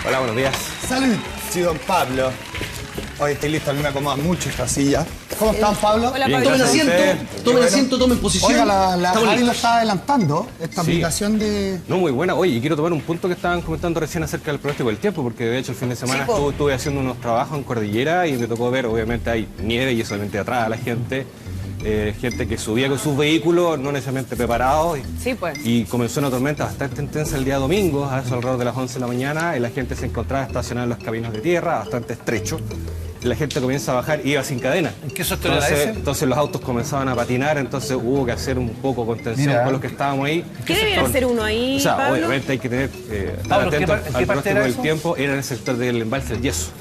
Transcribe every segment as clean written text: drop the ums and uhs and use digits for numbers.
Hola, buenos días. Salud, sí, don Pablo. Hoy estoy listo, a mí me acomoda mucho esta silla. ¿Cómo están, Pablo? Hola, Bien, Pablo. Tomen asiento, tomen posición. Oiga, la Estamos Javi lo listos. está adelantando, esta Sí. aplicación de... No, muy buena. Oye, y quiero tomar un punto que estaban comentando recién acerca del pronóstico del tiempo, porque de hecho el fin de semana Sí, po. estuve haciendo unos trabajos en Cordillera y me tocó ver, obviamente hay nieve y eso obviamente atrae a la gente. Gente que subía con sus vehículos no necesariamente preparados. Sí, pues. Y comenzó una tormenta bastante intensa el día domingo, a eso alrededor de las 11 de la mañana, y la gente se encontraba estacionada en los caminos de tierra, bastante estrechos. La gente comienza a bajar y iba sin cadena. ¿En qué sector era ese? Entonces los autos comenzaban a patinar, entonces hubo que hacer un poco contención Mira. con los que estábamos ahí. ¿Qué debía hacer uno ahí, O sea, Pablo? obviamente hay que tener, estar Pablo, atento ¿en qué al parte pronóstico era del eso? tiempo. Era en el sector del embalse del Yeso.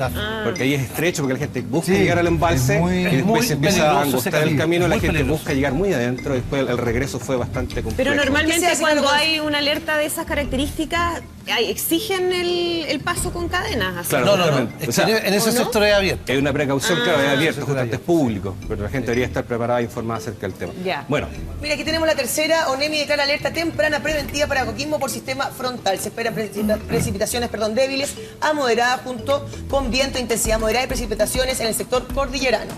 Porque ahí es estrecho, porque la gente busca Sí, llegar al embalse es muy- y es después muy se empieza a peligroso ese angostar el camino, camino, es la muy gente peligroso. busca llegar muy adentro, después el regreso fue bastante complejo. Pero ¿Qué se normalmente hace cuando cuando- hay una alerta de esas características, exigen el paso con cadenas. así. Claro. No, no, no. Justamente. Es O sea, que en ese ¿o no? sector es abierto. Hay una precaución, claro, es abierto, eso justamente es es público, pero la gente debería estar preparada e informada acerca del tema. Ya. Bueno, Mira, aquí tenemos la tercera. ONEMI declara alerta temprana preventiva para Coquimbo por sistema frontal. Se espera precipitaciones débiles a moderadas junto con viento de intensidad moderada y precipitaciones en el sector cordillerano.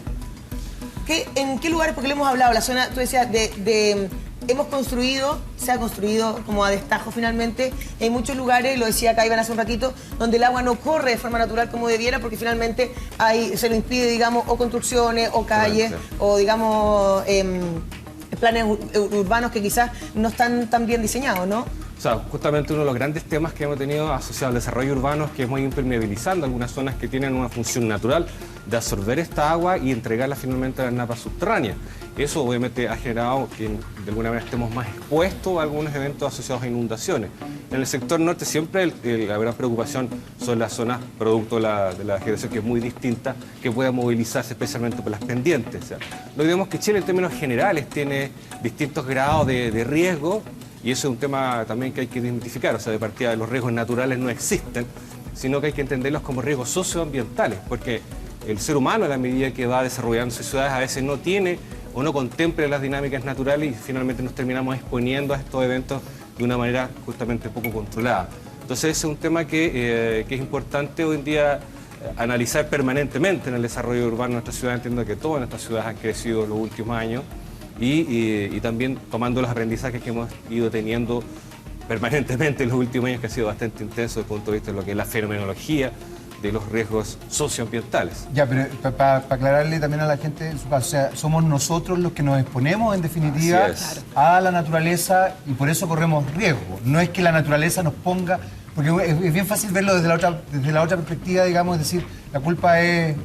¿En qué lugares? Porque lo hemos hablado, la zona, tú decías, hemos construido, se ha construido como a destajo finalmente. Hay muchos lugares, lo decía acá Iván hace un ratito, donde el agua no corre de forma natural como debiera porque finalmente se lo impide, digamos, o construcciones o calles o, digamos, planes urbanos que quizás no están tan bien diseñados, ¿no? o sea, justamente uno de los grandes temas que hemos tenido asociado al desarrollo urbano es que hemos ido impermeabilizando algunas zonas que tienen una función natural de absorber esta agua y entregarla finalmente a las napas subterráneas. Eso obviamente ha generado que de alguna manera estemos más expuestos a algunos eventos asociados a inundaciones. En el sector norte siempre la gran preocupación son las zonas producto de la generación que es muy distinta, que pueda movilizarse especialmente por las pendientes. O sea, no olvidemos que Chile en términos generales tiene distintos grados de riesgo. Y eso es un tema también que hay que identificar, o sea, de partida los riesgos naturales no existen, sino que hay que entenderlos como riesgos socioambientales, porque el ser humano a la medida que va desarrollando sus ciudades a veces no tiene o no contempla las dinámicas naturales y finalmente nos terminamos exponiendo a estos eventos de una manera justamente poco controlada. Entonces ese es un tema que es importante hoy en día analizar permanentemente en el desarrollo urbano de nuestra ciudad, entiendo que todas nuestras ciudades han crecido en los últimos años, y también tomando los aprendizajes que hemos ido teniendo permanentemente en los últimos años, que ha sido bastante intenso desde el punto de vista de lo que es la fenomenología de los riesgos socioambientales. Ya, pero para aclararle también a la gente en su caso, o sea, somos nosotros los que nos exponemos en definitiva Así es. a la naturaleza y por eso corremos riesgo. No es que la naturaleza nos ponga, porque es bien fácil verlo desde la otra perspectiva, digamos, es decir, la culpa es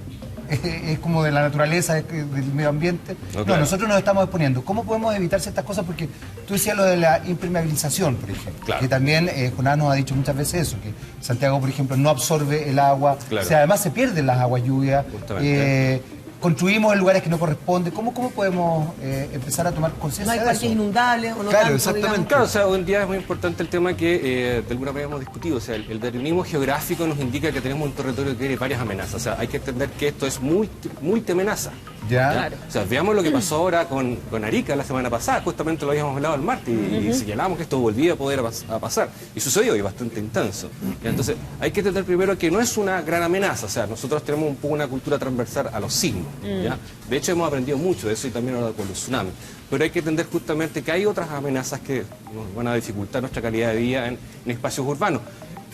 como de la naturaleza, del medio ambiente. No, No, claro. nosotros nos estamos exponiendo. ¿Cómo podemos evitar ciertas cosas? Porque tú decías lo de la impermeabilización, por ejemplo. Claro. Que también Jonás nos ha dicho muchas veces eso, que Santiago, por ejemplo, no absorbe el agua. Claro. O sea, además se pierden las aguas lluvias. Justamente. Construimos en lugares que no corresponden. ¿Cómo podemos empezar a tomar No conciencia hay de parques eso? inundables o no Claro, tanto, exactamente. digamos. Claro, o sea, hoy en día es muy importante el tema que de alguna manera hemos discutido. O sea, el determinismo geográfico nos indica que tenemos un territorio que tiene varias amenazas. O sea, hay que entender que esto es multiamenaza. Ya. Claro. O sea, veamos lo que pasó ahora con Arica la semana pasada, justamente lo habíamos hablado el martes y señalamos que esto volvía a poder a pasar. Y sucedió y bastante intenso. ¿Ya? Entonces, hay que entender primero que no es una gran amenaza. O sea, nosotros tenemos un poco una cultura transversal a los sismos. ¿Ya? De hecho, hemos aprendido mucho de eso y también ahora con los tsunamis. Pero hay que entender justamente que hay otras amenazas que nos van a dificultar nuestra calidad de vida en espacios urbanos.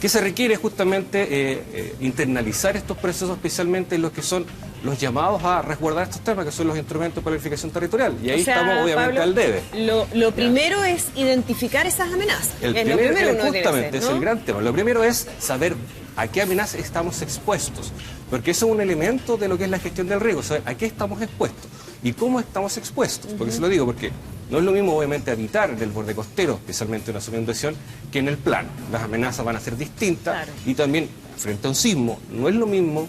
¿Qué se requiere? Justamente internalizar estos procesos, especialmente en los que son los llamados a resguardar estos temas, que son los instrumentos de planificación territorial. Y ahí O sea, estamos obviamente Pablo, al debe. Lo primero es identificar esas amenazas. El Es lo primer, primero uno debe justamente, hacer, es ¿no? el gran tema. Lo primero es saber a qué amenazas estamos expuestos, porque eso es un elemento de lo que es la gestión del riesgo, saber a qué estamos expuestos y cómo estamos expuestos. Porque se lo digo, porque no es lo mismo obviamente habitar en el borde costero, especialmente en una zona de inundación, que en el plano. Las amenazas van a ser distintas. Claro. Y también frente a un sismo, no es lo mismo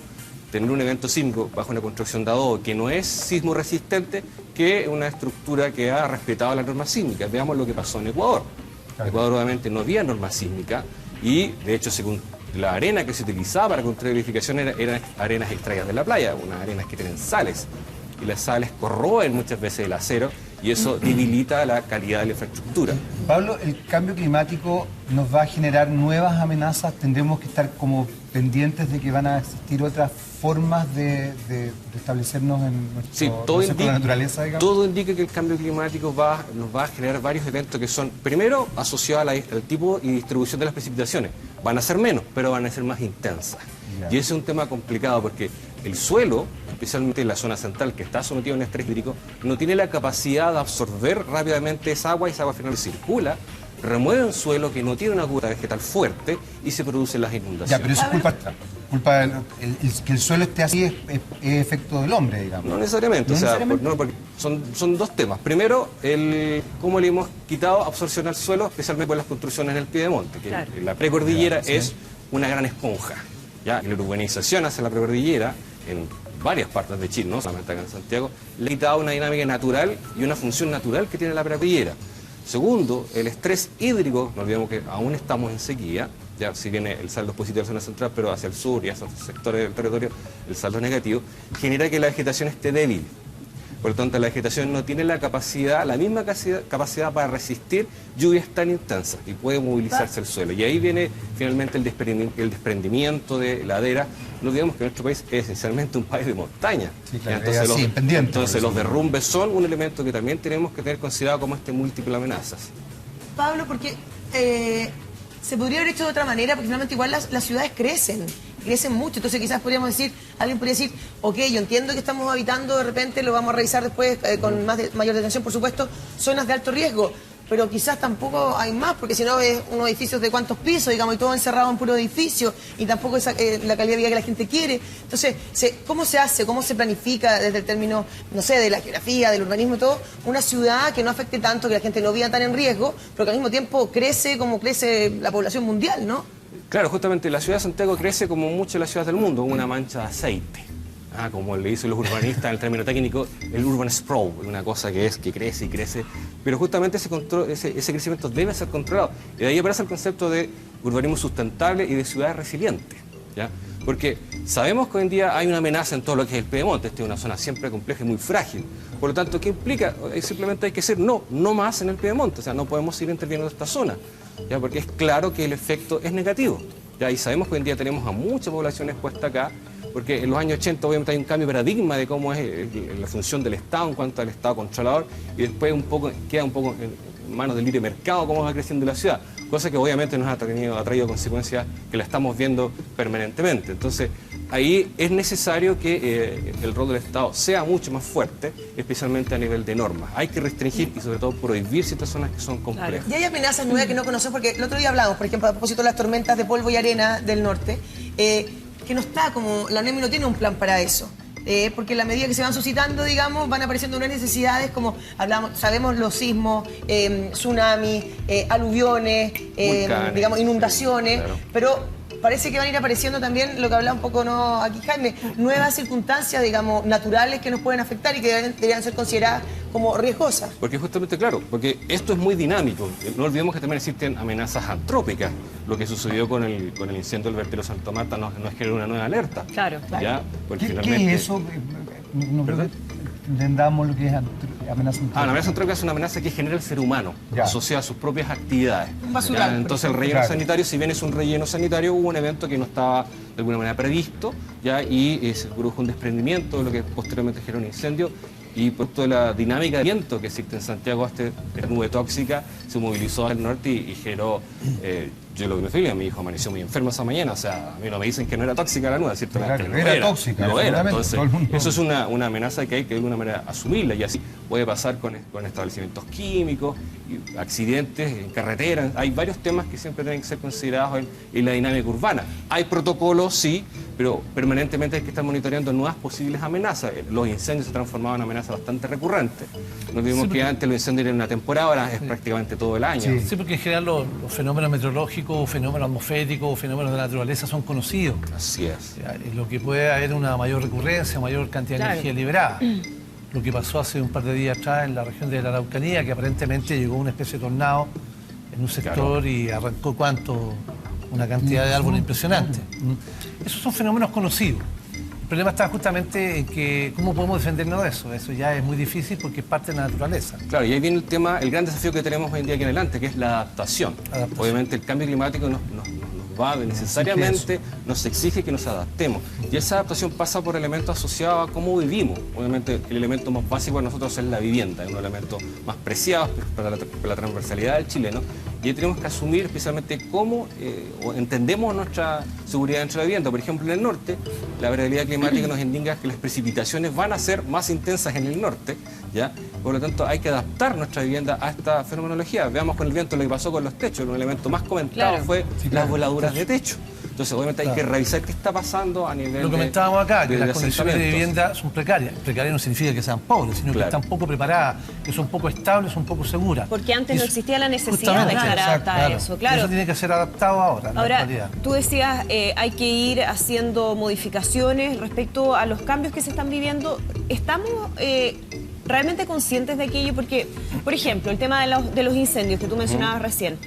tener un evento sísmico bajo una construcción de adobe que no es sismo resistente que una estructura que ha respetado las normas sísmicas. Veamos lo que pasó en Ecuador. En Ecuador obviamente no había norma sísmica y de hecho según la arena que se utilizaba para construir edificaciones eran arenas extraídas de la playa, unas arenas que tienen sales. y las sales corroen muchas veces el acero y eso debilita la calidad de la infraestructura. Pablo, ¿el cambio climático nos va a generar nuevas amenazas? ¿Tendremos que estar como pendientes de que van a existir otras formas de establecernos en nuestro, la naturaleza, digamos? Todo indica que el cambio climático nos va a generar varios eventos que son, primero, asociados al tipo y distribución de las precipitaciones. Van a ser menos, pero van a ser más intensas. Y ese es un tema complicado porque el suelo, especialmente en la zona central, que está sometido a un estrés hídrico, no tiene la capacidad de absorber rápidamente esa agua y esa agua final circula, remueve un suelo que no tiene una cubierta vegetal fuerte y se producen las inundaciones. Ya, pero eso es culpa de que el suelo esté así es efecto del hombre, digamos. No necesariamente, porque son dos temas. Primero, cómo le hemos quitado absorción al suelo, especialmente por las construcciones en el piedemonte, que la precordillera es una gran esponja. Ya, la urbanización hacia la precordillera, en varias partes de Chile, no solamente acá en Santiago, le ha quitado una dinámica natural y una función natural que tiene la precordillera. Segundo, el estrés hídrico, no olvidemos que aún estamos en sequía, ya si bien el saldo es positivo en la zona central, pero hacia el sur y hacia los sectores del territorio el saldo es negativo, genera que la vegetación esté débil. Por lo tanto, la vegetación no tiene la misma capacidad para resistir lluvias tan intensas y puede movilizarse el suelo. Y ahí viene finalmente el desprendimiento de laderas. No olvidemos que nuestro país es esencialmente un país de montaña. Sí, claro, entonces los derrumbes son un elemento que también tenemos que tener considerado como múltiple amenazas. Pablo, porque se podría haber hecho de otra manera, porque finalmente igual las ciudades crecen mucho, entonces quizás alguien podría decir, ok, yo entiendo que estamos habitando, de repente lo vamos a revisar después con mayor detención, por supuesto, zonas de alto riesgo, pero quizás tampoco hay más, porque si no es unos edificios de cuántos pisos, digamos, y todo encerrado en puro edificio, y tampoco es la calidad de vida que la gente quiere. Entonces, ¿cómo se hace, cómo se planifica desde el término, no sé, de la geografía, del urbanismo y todo, una ciudad que no afecte tanto, que la gente no viva tan en riesgo, pero que al mismo tiempo crece como crece la población mundial, ¿no? Claro, justamente la ciudad de Santiago crece como muchas de las ciudades del mundo, una mancha de aceite. Como le dicen los urbanistas en el término técnico, el urban sprawl, una cosa que crece y crece. Pero justamente ese crecimiento debe ser controlado. Y de ahí aparece el concepto de urbanismo sustentable y de ciudades resilientes. ¿Ya? Porque sabemos que hoy en día hay una amenaza en todo lo que es el Piedemonte. Esta es una zona siempre compleja y muy frágil. Por lo tanto, ¿qué implica? Simplemente hay que decir no más en el Piedemonte. O sea, no podemos seguir interviniendo en esta zona. ¿Ya? Porque es claro que el efecto es negativo. ¿Ya? Y sabemos que hoy en día tenemos a mucha población expuesta acá, porque en los años 80 obviamente hay un cambio de paradigma de cómo es la función del Estado en cuanto al Estado controlador, y después queda un poco en manos del libre mercado cómo va creciendo la ciudad, cosa que obviamente nos ha traído consecuencias que la estamos viendo permanentemente. Entonces, ahí es necesario que el rol del Estado sea mucho más fuerte, especialmente a nivel de normas. Hay que restringir y sobre todo prohibir ciertas zonas que son complejas. Y hay amenazas nuevas que no conocemos, porque el otro día hablamos, por ejemplo, a propósito de las tormentas de polvo y arena del norte, que no está como, la ONEMI no tiene un plan para eso. Porque en la medida que se van suscitando, digamos, van apareciendo unas necesidades como, sabemos los sismos, tsunamis, aluviones, vulcanes, digamos, inundaciones, claro. Pero parece que van a ir apareciendo también, lo que hablaba un poco aquí Jaime, nuevas circunstancias, digamos, naturales que nos pueden afectar y que deberían ser consideradas como riesgosas. Porque justamente, claro, porque esto es muy dinámico. No olvidemos que también existen amenazas antrópicas. Lo que sucedió con el incendio del vertedero Santa Marta no es que era una nueva alerta. Claro. ¿Ya? Porque ¿Qué finalmente... es eso? No creo que entendamos lo que es amenaza antrópica. La amenaza antrópica es una amenaza que genera el ser humano, asociada a sus propias actividades. Un basural. Entonces el relleno sanitario, si bien es un relleno sanitario, hubo un evento que no estaba de alguna manera previsto, y se produjo un desprendimiento, lo que posteriormente generó un incendio. Y por toda la dinámica de viento que existe en Santiago, esta nube tóxica se movilizó al norte y generó, yo lo que me fui, mi hijo amaneció muy enfermo esa mañana, o sea, a mí no me dicen que no era tóxica la nube, ¿cierto? Claro, era tóxica, lo era. Entonces, mundo... eso es una amenaza que hay que de alguna manera asumirla, y así puede pasar con establecimientos químicos, y accidentes en carretera. Hay varios temas que siempre tienen que ser considerados en la dinámica urbana. Hay protocolos, sí, pero permanentemente hay que estar monitoreando nuevas posibles amenazas. Los incendios se transformaban en amenazas bastante recurrentes. No olvidemos que antes los incendios eran una temporada, ahora es prácticamente todo el año. Sí, porque en general los fenómenos meteorológicos, fenómenos atmosféricos, fenómenos de la naturaleza son conocidos. Así es. Lo que puede haber una mayor recurrencia, mayor cantidad de energía liberada. Lo que pasó hace un par de días atrás en la región de la Araucanía, que aparentemente llegó una especie de tornado en un sector y arrancó una cantidad de árboles impresionante. Esos son fenómenos conocidos. problema está justamente en que cómo podemos defendernos de eso. Eso ya es muy difícil porque es parte de la naturaleza. Claro, y ahí viene el tema, el gran desafío que tenemos hoy en día aquí en adelante, que es la adaptación. Obviamente el cambio climático nos va necesariamente, nos exige que nos adaptemos. Y esa adaptación pasa por elementos asociados a cómo vivimos. Obviamente el elemento más básico de nosotros es la vivienda, es un elemento más preciado para la transversalidad del chileno. Y ahí tenemos que asumir especialmente cómo entendemos nuestra seguridad dentro de la vivienda. Por ejemplo, en el norte, la variabilidad climática nos indica que las precipitaciones van a ser más intensas en el norte, ¿ya? Por lo tanto, hay que adaptar nuestra vivienda a esta fenomenología. Veamos con el viento lo que pasó con los techos. Un elemento más comentado fue las voladuras de techo. Entonces, obviamente hay que revisar qué está pasando a nivel Lo comentábamos acá, que las condiciones de asentamientos. vivienda son precarias. Precarias no significa que sean pobres, sino que están poco preparadas, que son poco estables, son poco seguras. Porque antes no existía la necesidad de Justamente, estar adaptada a eso, claro. Eso tiene que ser adaptado ahora, en la Ahora, actualidad. tú decías, hay que ir haciendo modificaciones respecto a los cambios que se están viviendo. ¿Estamos realmente conscientes de aquello? Porque, por ejemplo, el tema de los incendios que tú mencionabas recién.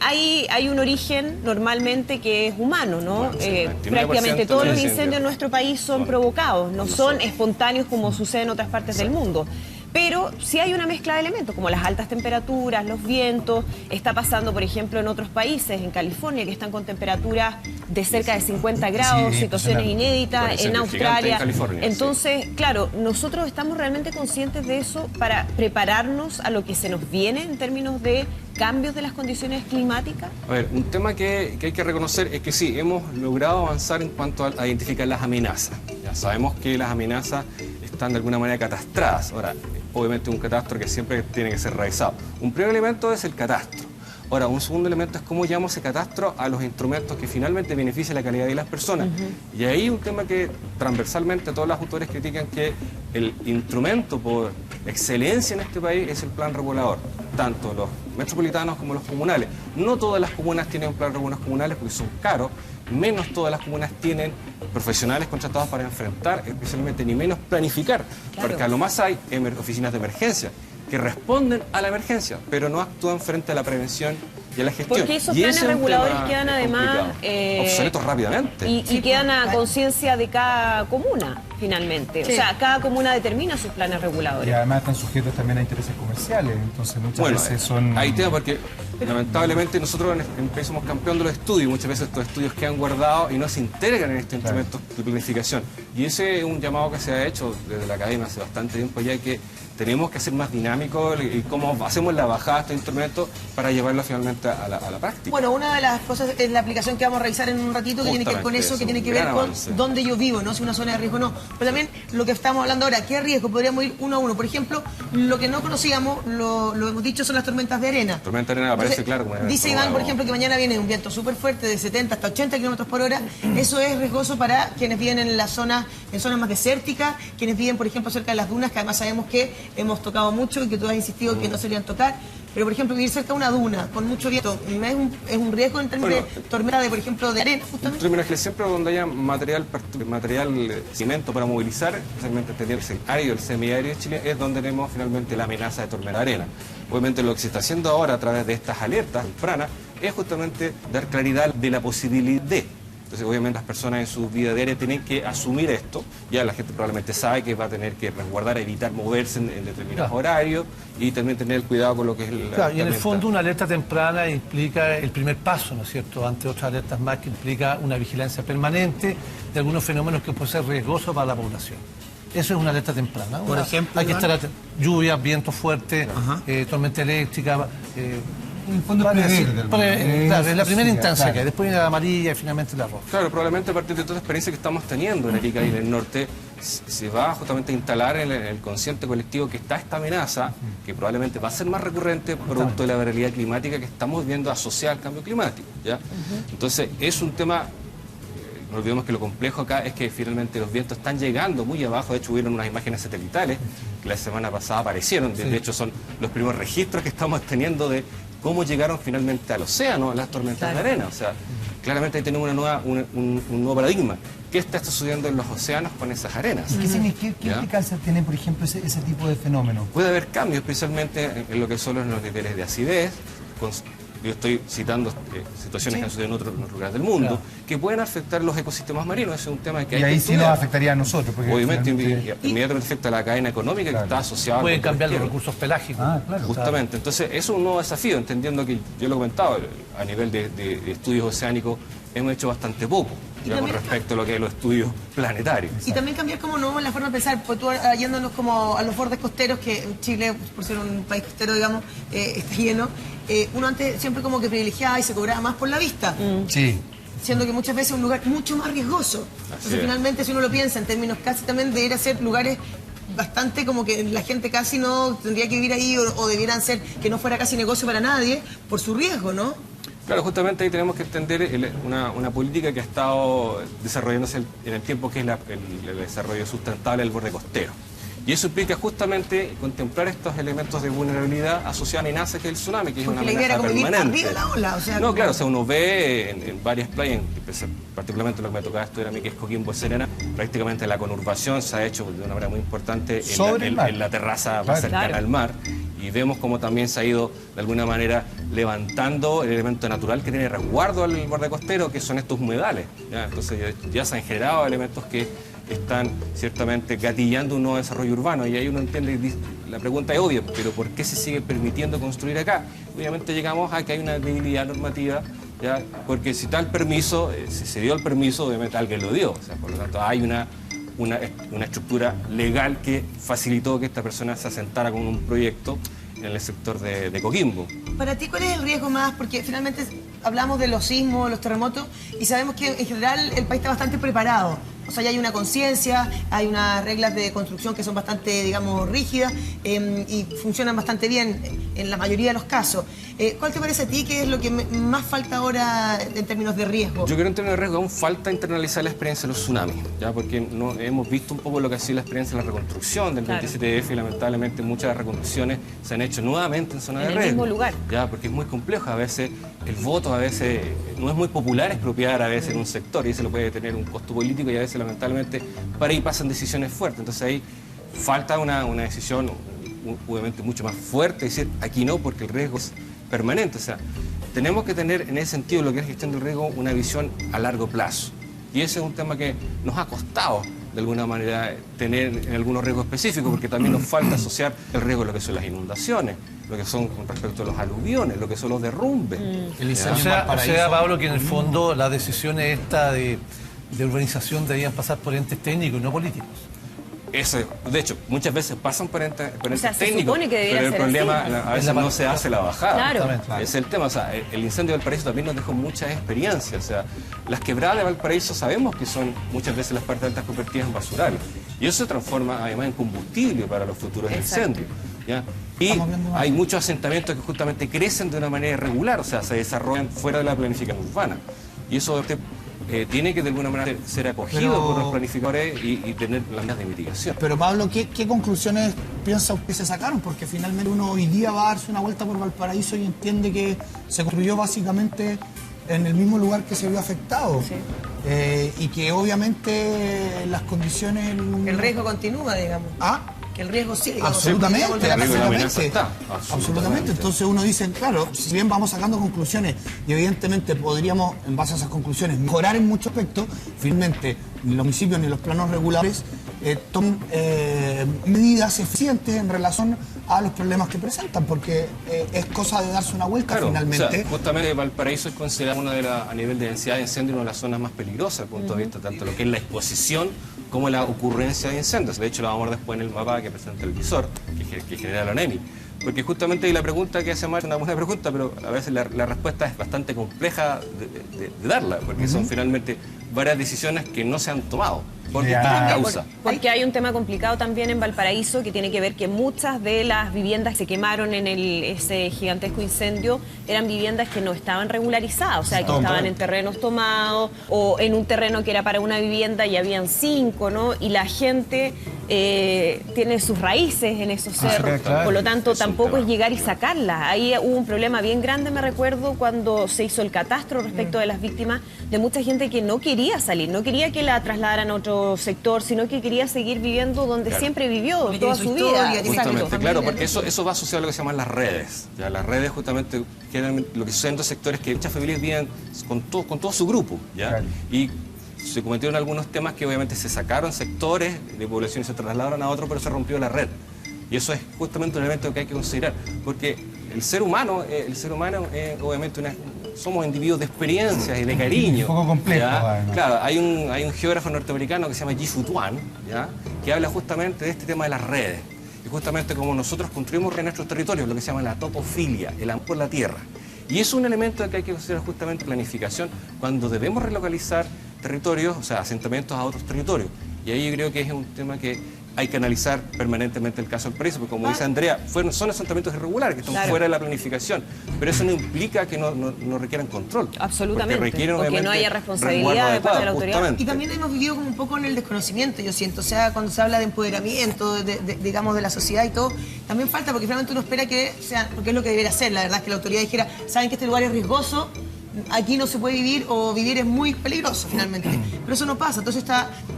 Hay un origen normalmente que es humano, ¿no? Bueno, sí, Prácticamente 29% todos de los incendios incendios en nuestro país son provocados, no son espontáneos como sucede en otras partes del mundo. Pero sí hay una mezcla de elementos, como las altas temperaturas, los vientos. Está pasando, por ejemplo, en otros países, en California, que están con temperaturas de cerca de 50 grados, situaciones inéditas, en Australia. Entonces, claro, nosotros estamos realmente conscientes de eso para prepararnos a lo que se nos viene en términos de cambios de las condiciones climáticas. A ver, un tema que hay que reconocer es que sí, hemos logrado avanzar en cuanto a identificar las amenazas. Ya sabemos que las amenazas están de alguna manera catastradas. Ahora, obviamente un catastro que siempre tiene que ser revisado. Un primer elemento es el catastro. Ahora, un segundo elemento es cómo llevamos ese catastro a los instrumentos que finalmente benefician la calidad de las personas. Y ahí un tema que transversalmente todos los autores critican, que el instrumento por excelencia en este país es el plan regulador, tanto los metropolitanos como los comunales. No todas las comunas tienen un plan regulador comunales porque son caros, menos todas las comunas tienen profesionales contratados para enfrentar, especialmente ni menos planificar, porque a lo más hay oficinas de emergencia que responden a la emergencia, pero no actúan frente a la prevención y a la gestión. Porque esos Y planes ese es un reguladores tema quedan además obsoletos rápidamente. y quedan a conciencia de cada comuna, finalmente. Sí. O sea, cada comuna determina sus planes Y reguladores. además están sujetos también a intereses comerciales, entonces muchas veces son... Hay temas porque lamentablemente nosotros en el país somos campeón de los estudios, muchas veces estos estudios quedan guardados y no se integran en estos instrumentos de planificación. Y ese es un llamado que se ha hecho desde la academia hace bastante tiempo ya, que tenemos que ser más dinámicos y cómo hacemos la bajada de estos instrumentos para llevarlo finalmente a la práctica. Bueno, una de las cosas es la aplicación que vamos a revisar en un ratito, que tiene que ver con eso, que tiene que ver con dónde yo vivo, no si una zona de riesgo o no. Pero también lo que estamos hablando ahora, ¿qué riesgo? Podríamos ir uno a uno. Por ejemplo, lo que no conocíamos, lo hemos dicho, son las tormentas de arena. Tormenta de arena aparece, Entonces, claro. Como dice Iván, por ejemplo, que mañana viene un viento súper fuerte de 70 hasta 80 kilómetros por hora. Eso es riesgoso para quienes viven en zonas más desérticas, quienes viven, por ejemplo, cerca de las dunas, que además sabemos que hemos tocado mucho y que tú has insistido que no se deberían tocar. Pero, por ejemplo, vivir cerca de una duna con mucho viento, ¿es un riesgo en términos de tormenta, de, por ejemplo, de arena, justamente? En términos que siempre donde haya material cimento para movilizar, especialmente el árido, el semiárido de Chile, es donde tenemos finalmente la amenaza de tormenta de arena. Obviamente lo que se está haciendo ahora a través de estas alertas tempranas es justamente dar claridad de la posibilidad de. Entonces, obviamente, las personas en su vida diaria tienen que asumir esto. Ya la gente probablemente sabe que va a tener que resguardar, evitar moverse en determinados horarios y también tener cuidado con lo que es y en el fondo una alerta temprana implica el primer paso, ¿no es cierto?, ante otras alertas más, que implica una vigilancia permanente de algunos fenómenos que pueden ser riesgosos para la población. Eso es una alerta temprana. Por ejemplo, hay que estar lluvias, vientos fuertes, tormenta eléctrica. En el fondo Claro, es la primera instancia claro. que hay, después viene la amarilla y finalmente la roja. Claro, probablemente a partir de toda la experiencia que estamos teniendo en Arica y en el norte, se va justamente a instalar en el consciente colectivo que está esta amenaza, que probablemente va a ser más recurrente producto de la variabilidad climática que estamos viendo asociada al cambio climático, ¿ya? Entonces, es un tema, no olvidemos que lo complejo acá es que finalmente los vientos están llegando muy abajo. De hecho, hubieron unas imágenes satelitales que la semana pasada aparecieron, de hecho son los primeros registros que estamos teniendo de cómo llegaron finalmente al océano las tormentas de arena. O sea, claramente ahí tenemos un nuevo paradigma. ¿Qué está sucediendo en los océanos con esas arenas? ¿Qué implicancias tiene, por ejemplo, ese tipo de fenómenos? Puede haber cambios, especialmente en lo que son los niveles de acidez, yo estoy citando situaciones que han sucedido en otros lugares del mundo, que pueden afectar los ecosistemas marinos. Ese es un tema que hay Y ahí que sí nos afectaría a nosotros. Porque obviamente finalmente- inmediatamente afecta a la cadena económica que está asociada Pueden al cambiar los pesquero. recursos pelágicos. Claro. Justamente, entonces eso es un nuevo desafío, entendiendo que yo lo he comentado, a nivel de estudios oceánicos hemos hecho bastante poco, Y ya con también- respecto a lo que es los estudios planetarios. Y también cambiar como no la forma de pensar, pues tú yéndonos como a los bordes costeros, que en Chile, por ser un país costero, digamos, está lleno, uno antes siempre como que privilegiaba y se cobraba más por la vista. Sí. Siendo que muchas veces es un lugar mucho más riesgoso. Entonces, es. finalmente, si uno lo piensa en términos casi también de ir a ser lugares bastante como que la gente casi no tendría que vivir ahí o debieran ser que no fuera casi negocio para nadie por su riesgo, ¿no? Claro, justamente ahí tenemos que entender una política que ha estado desarrollándose en el tiempo, que es el desarrollo sustentable del borde costero. Y eso implica justamente contemplar estos elementos de vulnerabilidad asociados a amenazas que es el tsunami, que es Porque una la idea era amenaza como vivir permanente. arriba de la ola, o sea, No, como- claro, o sea, uno ve en varias playas, particularmente lo que me tocaba estudiar a mí, que es Coquimbo Serena, prácticamente la conurbación se ha hecho de una manera muy importante Sobre el mar. en la terraza Claro. más cercana Claro. al mar. Y vemos cómo también se ha ido, de alguna manera, levantando el elemento natural que tiene resguardo al borde costero, que son estos humedales. ¿Ya? Entonces ya se han generado elementos que están ciertamente gatillando un nuevo desarrollo urbano. Y ahí uno entiende, la pregunta es obvia, pero ¿por qué se sigue permitiendo construir acá? Obviamente llegamos a que hay una debilidad normativa, ¿ya? Porque si tal permiso, si se dio el permiso, obviamente alguien lo dio. O sea, por lo tanto, hay una estructura legal que facilitó que esta persona se asentara con un proyecto en el sector de Coquimbo. Para ti, ¿cuál es el riesgo más? Porque finalmente hablamos de los sismos, los terremotos, y sabemos que en general el país está bastante preparado. O sea, ya hay una conciencia, hay unas reglas de construcción que son bastante, digamos, rígidas y funcionan bastante bien en la mayoría de los casos. ¿Cuál te parece a ti que es lo que más falta ahora en términos de riesgo? Yo creo que en términos de riesgo aún falta internalizar la experiencia de los tsunamis, ¿ya? Porque no, hemos visto un poco lo que ha sido la experiencia de la reconstrucción del Claro. 27F y lamentablemente muchas de las reconstrucciones se han hecho nuevamente en zonas En de el riesgo. mismo lugar. ¿Ya? Porque es muy complejo, a veces el voto a veces no es muy popular expropiar a veces en un sector y eso lo puede tener un costo político y a veces lamentablemente para ahí pasan decisiones fuertes. Entonces ahí falta una decisión obviamente mucho más fuerte, decir aquí no porque el riesgo es permanente. O sea, tenemos que tener en ese sentido lo que es gestión del riesgo una visión a largo plazo. Y ese es un tema que nos ha costado de alguna manera tener en algunos riesgos específicos, porque también nos falta asociar el riesgo a lo que son las inundaciones, lo que son con respecto a los aluviones, lo que son los derrumbes. El O incendio en sea, Valparaíso. Pablo, que en el fondo las decisiones esta de urbanización debían pasar por entes técnicos y no políticos. Eso, de hecho, muchas veces pasan por entes sea, se técnicos, supone que debiera pero el ser problema así. a veces no se hace la bajada. Claro. Exactamente. Es el tema, o sea, el incendio de Valparaíso también nos dejó muchas experiencias. O sea, las quebradas de Valparaíso sabemos que son muchas veces las partes altas convertidas en basurales. Y eso se transforma además en combustible para los futuros Exacto. incendios. ¿Ya? Y hay muchos asentamientos que justamente crecen de una manera irregular, o sea, se desarrollan fuera de la planificación urbana. Y eso tiene que de alguna manera ser acogido Pero- por los planificadores y tener las medidas de mitigación. Pero Pablo, ¿qué conclusiones piensa usted que se sacaron? Porque finalmente uno hoy día va a darse una vuelta por Valparaíso y entiende que se construyó básicamente en el mismo lugar que se vio afectado. Sí. Y que obviamente las condiciones... El riesgo continúa, digamos. ¿Ah? Que el riesgo sigue. digamos, Absolutamente, se podría volver a El riesgo de la pasar. amenaza absolutamente. está, Absolutamente. absolutamente. Entonces uno dice, claro, si bien vamos sacando conclusiones y evidentemente podríamos, en base a esas conclusiones, mejorar en muchos aspectos, finalmente ni los municipios ni los planos regulares toman medidas eficientes en relación a los problemas que presentan, porque es cosa de darse una vuelta Claro, finalmente. o sea, justamente Valparaíso es considerado a nivel de densidad de incendio una de las zonas más peligrosas desde el punto de vista tanto lo que es la exposición como la ocurrencia de incendios. De hecho, lo vamos a ver después en el mapa que presenta el visor, que genera la ONEMI. Porque justamente ahí la pregunta que hace Mar es una buena pregunta, pero a veces la respuesta es bastante compleja de darla, porque son finalmente varias decisiones que no se han tomado por distintas causas. Porque hay un tema complicado también en Valparaíso que tiene que ver que muchas de las viviendas que se quemaron en ese gigantesco incendio eran viviendas que no estaban regularizadas, o sea, que estaban en terrenos tomados o en un terreno que era para una vivienda y habían 5, ¿no? Y la gente tiene sus raíces en esos cerros, claro. por lo tanto Es un tampoco tema. es llegar y sacarlas. Ahí hubo un problema bien grande, me recuerdo, cuando se hizo el catastro respecto de las víctimas, de mucha gente que no quería quería salir, no quería que la trasladaran a otro sector, sino que quería seguir viviendo donde siempre vivió Porque toda tiene su su historia, vida. tiene Justamente, Exacto. claro, porque eso va asociado a lo que se llaman las redes. Ya, las redes justamente lo que sucede en los sectores que muchas familias viven con todo su grupo, ¿ya? Claro. Y se cometieron algunos temas que obviamente se sacaron sectores de población y se trasladaron a otro, pero se rompió la red. Y eso es justamente un elemento que hay que considerar, porque el ser humano obviamente somos individuos de experiencias y de cariño. Un poco complejo, ¿ya? además. Claro, hay un geógrafo norteamericano que se llama Yi-Fu Tuan, ¿ya? Que habla justamente de este tema de las redes. Y justamente como nosotros construimos en nuestros territorios, lo que se llama la topofilia, el amor por la tierra. Y es un elemento que hay que considerar justamente planificación cuando debemos relocalizar territorios, o sea, asentamientos a otros territorios. Y ahí yo creo que es un tema que hay que analizar permanentemente el caso del Paraíso, porque como dice Andrea, son asentamientos irregulares, que están fuera de la planificación, pero eso no implica que no requieran control. Absolutamente, porque requieren, o que obviamente, no haya responsabilidad resguardo de parte de la adecuado, autoridad. justamente. Y también hemos vivido como un poco en el desconocimiento, yo siento. O sea, cuando se habla de empoderamiento, digamos, de la sociedad y todo, también falta, porque finalmente uno espera que sea, porque es lo que debería ser, la verdad es que la autoridad dijera, saben que este lugar es riesgoso, aquí no se puede vivir o vivir es muy peligroso finalmente. Pero eso no pasa. Entonces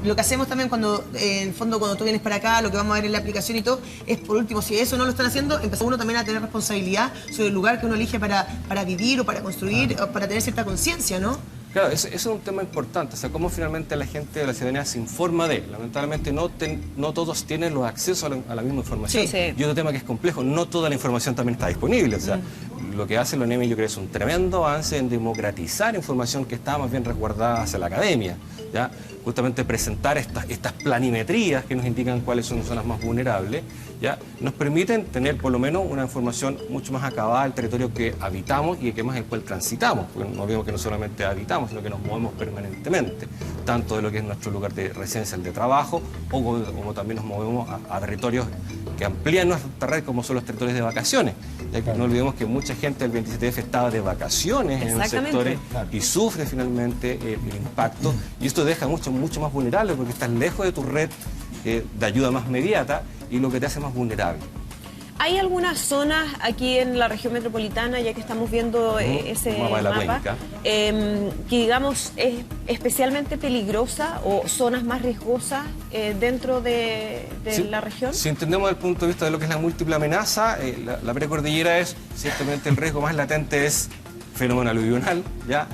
lo que hacemos también cuando, en el fondo, cuando tú vienes para acá, lo que vamos a ver en la aplicación y todo, es por último, si eso no lo están haciendo, empieza uno también a tener responsabilidad sobre el lugar que uno elige para vivir o para construir, o para tener cierta conciencia, ¿no? Claro, eso es un tema importante, o sea, cómo finalmente la gente de la ciudadanía se informa de él. Lamentablemente no todos tienen los accesos a la misma información. Sí, sí. Y otro tema que es complejo, no toda la información también está disponible. O sea, lo que hace la ONEMI yo creo es un tremendo avance en democratizar información que está más bien resguardada hacia la academia, ¿ya? Justamente presentar estas planimetrías que nos indican cuáles son las zonas más vulnerables, ¿ya? Nos permiten tener por lo menos una información mucho más acabada del territorio que habitamos y en el cual transitamos, porque no vemos que no solamente habitamos, sino que nos movemos permanentemente, tanto de lo que es nuestro lugar de residencia, el de trabajo, o como también nos movemos a territorios que amplían nuestra red, como son los territorios de vacaciones. Ya que no olvidemos que mucha gente del 27F estaba de vacaciones en los sectores y sufre finalmente el impacto, y esto deja mucho más vulnerable porque estás lejos de tu red de ayuda más inmediata y lo que te hace más vulnerable. ¿Hay algunas zonas aquí en la región metropolitana, ya que estamos viendo ese Mapa de la mapa, cuenca. Que digamos es especialmente peligrosa o zonas más riesgosas dentro de la región? Si entendemos desde el punto de vista de lo que es la múltiple amenaza, la precordillera es ciertamente el riesgo más latente es fenómeno aluvional, ¿ya?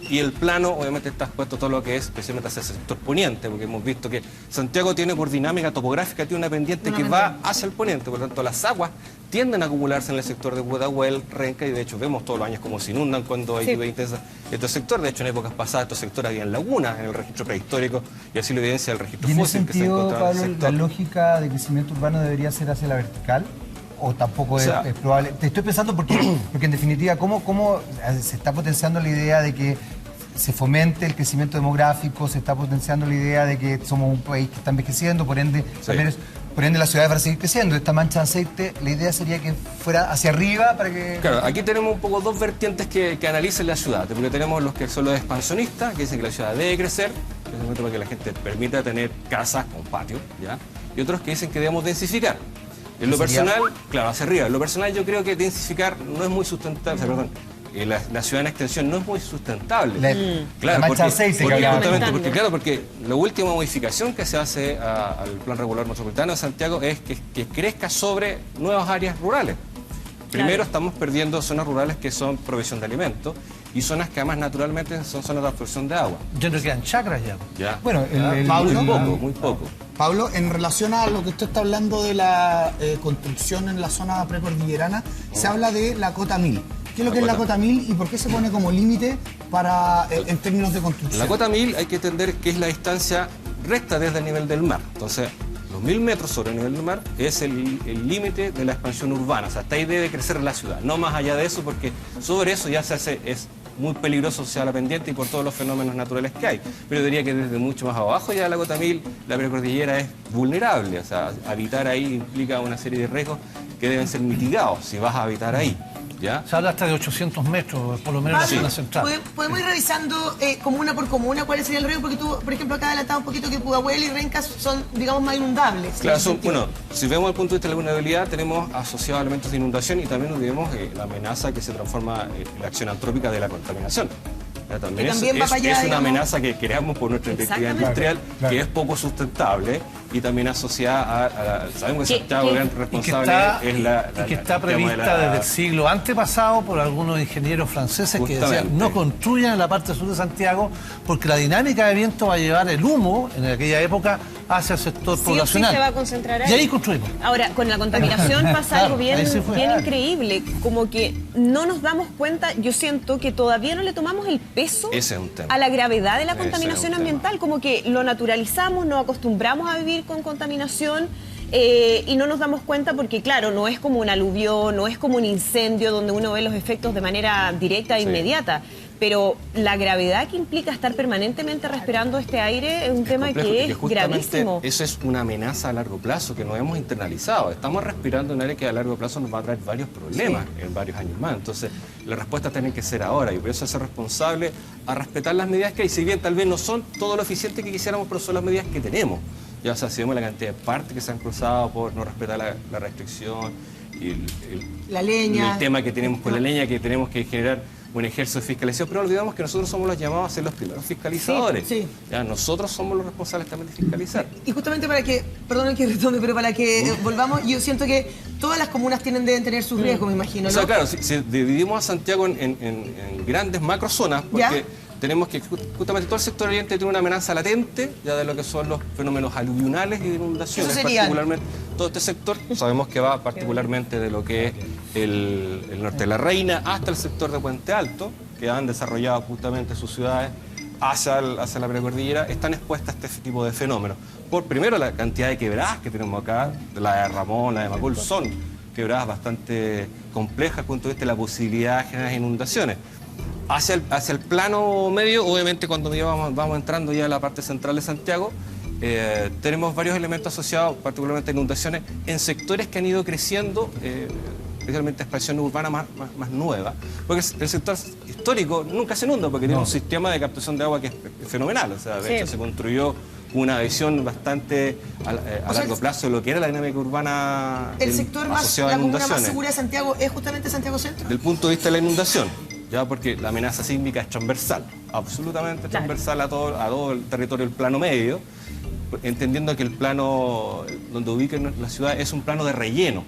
Y el plano, obviamente, está expuesto todo lo que es, especialmente hacia el sector poniente, porque hemos visto que Santiago tiene por dinámica topográfica, tiene una pendiente que va hacia el poniente, por lo tanto las aguas tienden a acumularse en el sector de Pudahuel, Renca, y de hecho vemos todos los años cómo se inundan cuando hay lluvia intensa en estos sectores. De hecho, en épocas pasadas estos sectores habían lagunas en el registro prehistórico, y así lo evidencia el registro ¿Y en ese fósil que se sentido, encontraba en el Pablo, sector. la lógica de crecimiento urbano debería ser hacia la vertical? ¿O tampoco es probable? Te estoy pensando porque en definitiva, ¿cómo se está potenciando la idea de que se fomente el crecimiento demográfico, se está potenciando la idea de que somos un país que está envejeciendo, por ende las ciudades van a seguir creciendo? Esta mancha de aceite, la idea sería que fuera hacia arriba para que... Claro, aquí tenemos un poco dos vertientes que analizan la ciudad, porque tenemos los que son los expansionistas, que dicen que la ciudad debe crecer, precisamente para que la gente permita tener casas con patio, ¿ya? Y otros que dicen que debemos densificar. En lo personal, claro, hacia arriba. En lo personal yo creo que densificar no es muy sustentable, la ciudad en extensión no es muy sustentable. La mancha de aceite que hablaba. Porque la última modificación que se hace al Plan Regular Metropolitano de Santiago es que crezca sobre nuevas áreas rurales. Primero estamos perdiendo zonas rurales que son provisión de alimentos y zonas que además naturalmente son zonas de absorción de agua. Ya no quedan chacras ya. Bueno, Pablo, muy poco. Pablo, en relación a lo que usted está hablando de la construcción en la zona precordillerana, se habla de la cota 1000. ¿Qué es lo que es la cota 1000 y por qué se pone como límite en términos de construcción? La cota 1000 hay que entender que es la distancia recta desde el nivel del mar. Entonces, los 1000 metros sobre el nivel del mar es el límite de la expansión urbana. O sea, hasta ahí debe crecer la ciudad. No más allá de eso, porque sobre eso ya es muy peligroso hacia la pendiente y por todos los fenómenos naturales que hay. Pero diría que desde mucho más abajo ya de la cota 1000, la precordillera es vulnerable. O sea, habitar ahí implica una serie de riesgos que deben ser mitigados si vas a habitar ahí. ¿Ya? Se habla hasta de 800 metros, por lo menos en la zona central. ¿Podemos ir revisando comuna por comuna cuál sería el riesgo? Porque tú, por ejemplo, acá adelantado un poquito que Pudahuel y Renca son, digamos, más inundables. Claro, si vemos el punto de vista de la vulnerabilidad, tenemos asociados elementos de inundación y también vemos la amenaza que se transforma en la acción antrópica de la contaminación. También, que también va para allá, es una digamos. amenaza que creamos por nuestra identidad industrial, Claro. que es poco sustentable y también asociada a sabemos que Santiago, gran Y que responsable está, es y que está el tema de prevista desde el siglo antepasado por algunos ingenieros franceses que decían Justamente. no construyan en la parte sur de Santiago porque la dinámica de viento va a llevar el humo en aquella época hacia el sector Sí o sí poblacional. se va a concentrar ahí. Y ahí construimos. Ahora, con la contaminación pasa Claro, algo bien, ahí se fue. bien increíble, como que no nos damos cuenta, yo siento que todavía no le tomamos el peso Ese es un tema. a la gravedad de la Ese es un contaminación tema. ambiental, como que lo naturalizamos, nos acostumbramos a vivir con contaminación y no nos damos cuenta porque, claro, no es como un aluvión, no es como un incendio donde uno ve los efectos de manera directa e Sí. inmediata. Pero la gravedad que implica estar permanentemente respirando este aire es un tema complejo, que porque es justamente gravísimo. eso es una amenaza a largo plazo que nos hemos internalizado. Estamos respirando un aire que a largo plazo nos va a traer varios problemas en varios años más. Entonces, la respuesta tiene que ser ahora y por eso es ser responsable a respetar las medidas que hay. Si bien tal vez no son todo lo eficiente que quisiéramos, pero son las medidas que tenemos. Ya, o sea, si vemos la cantidad de partes que se han cruzado por no respetar la restricción y La leña. y el tema que tenemos con la leña, que tenemos que generar un ejército de fiscalización, pero no olvidamos que nosotros somos los llamados a ser los primeros fiscalizadores. Sí, sí. Ya, nosotros somos los responsables también de fiscalizar. Y justamente para que, perdón que retome, pero para que volvamos, yo siento que todas las comunas deben tener sus riesgos, me imagino, ¿no? O sea, claro, si dividimos a Santiago en grandes macrozonas, porque ¿Ya? tenemos que justamente todo el sector oriente tiene una amenaza latente ya de lo que son los fenómenos aluvionales y de inundaciones. Eso serían. Particularmente, todo este sector sabemos que va particularmente de lo que es el norte de la Reina hasta el sector de Puente Alto, que han desarrollado justamente sus ciudades hacia la precordillera, están expuestas a este tipo de fenómenos. Por primero la cantidad de quebradas que tenemos acá, la de Ramón, la de Macul, son quebradas bastante complejas desde el punto de vista de la posibilidad de generar inundaciones. Hacia el plano medio, obviamente cuando ya vamos entrando ya a la parte central de Santiago, tenemos varios elementos asociados, particularmente a inundaciones, en sectores que han ido creciendo, especialmente expansión urbana más nueva, porque el sector histórico nunca se inunda, porque tiene un sistema de captación de agua que es fenomenal, o sea, de hecho se construyó una visión bastante a largo plazo de lo que era la dinámica urbana El sector más, asociada a la comuna más inundaciones. segura de Santiago es justamente Santiago Centro. Del punto de vista de la inundación, ya porque la amenaza sísmica es transversal, absolutamente transversal a todo el territorio del plano medio, entendiendo que el plano donde ubican la ciudad es un plano de relleno.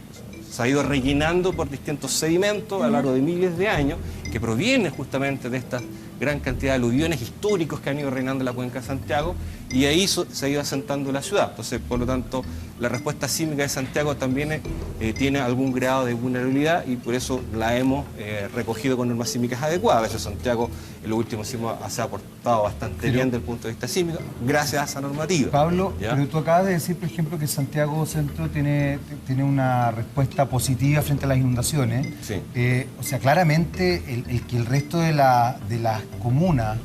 Se ha ido rellenando por distintos sedimentos a lo largo de miles de años, que provienen justamente de esta gran cantidad de aluviones históricos que han ido reinando en la cuenca de Santiago, y ahí se ha ido asentando la ciudad. Entonces, por lo tanto, la respuesta sísmica de Santiago también tiene algún grado de vulnerabilidad y por eso la hemos recogido con normas sísmicas adecuadas. De hecho, Santiago en los últimos sismos se ha portado bastante bien desde el punto de vista sísmico, gracias a esa normativa. Pablo, ¿Ya? pero tú acabas de decir, por ejemplo, que Santiago Centro tiene una respuesta positiva frente a las inundaciones. Sí. O sea, claramente el que el resto de las comunas